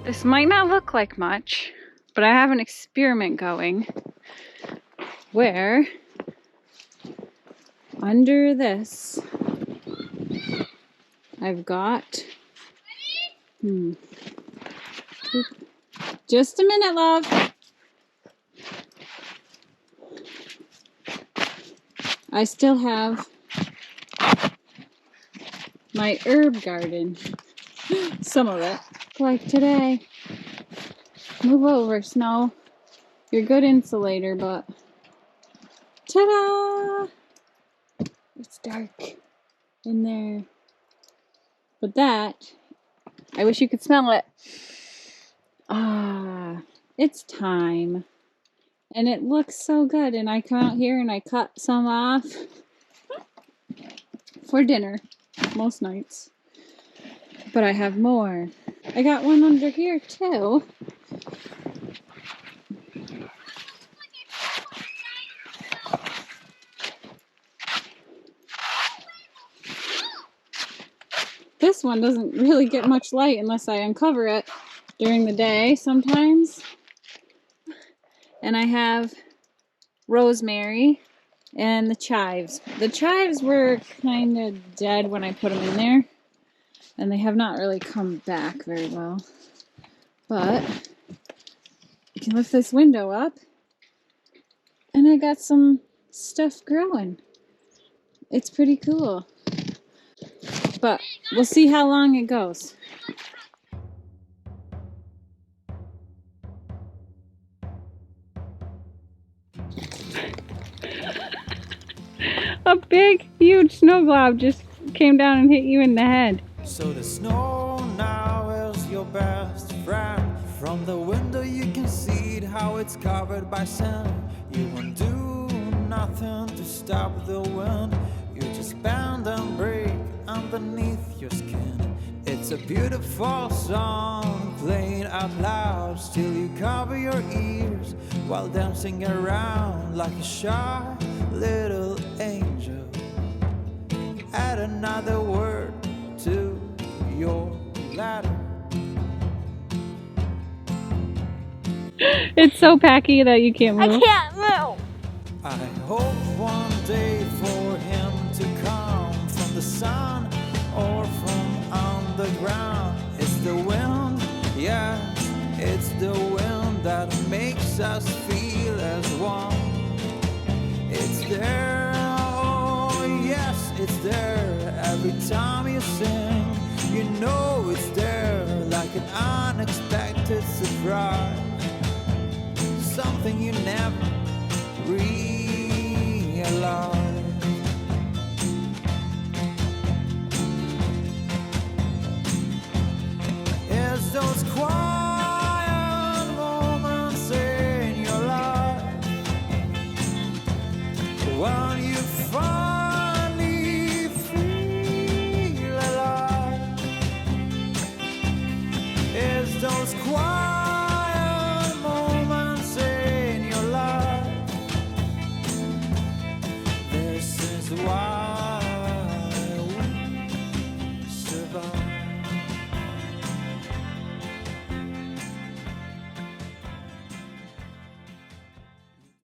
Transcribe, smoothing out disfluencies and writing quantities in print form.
This might not look like much, but I have an experiment going where under this I've got just a minute, love. I still have my herb garden. Some of it. Like today. Move over, Snow. You're a good insulator, but ta-da! It's dark in there. But that, I wish you could smell it. Ah, it's time. And it looks so good. And I come out here and I cut some off for dinner most nights. But I have more. I got one under here too. This one doesn't really get much light unless I uncover it during the day sometimes. And I have rosemary and the chives. The chives were kind of dead when I put them in there. And they have not really come back very well. But you can lift this window up. And I got some stuff growing. It's pretty cool. But we'll see how long it goes. A big, huge snow glob just came down and hit you in the head. So the snow now is your best friend. From the window you can see it, how it's covered by sand. You won't do nothing to stop the wind. You just bend and break underneath your skin. It's a beautiful song playing out loud. Still you cover your ears while dancing around like a shy little angel. Add another word to your letter. It's so packy that you can't move. I can't move. I hope one day for him to come from the sun or from underground. It's the wind, yeah, it's the wind that makes us feel as one. It's there, oh yes, it's there. Every time you sing, you know it's there, like an unexpected surprise. Something you never realize. It's those quiet moments in your life when you finally feel alive. It's those quiet moments in your life. This is why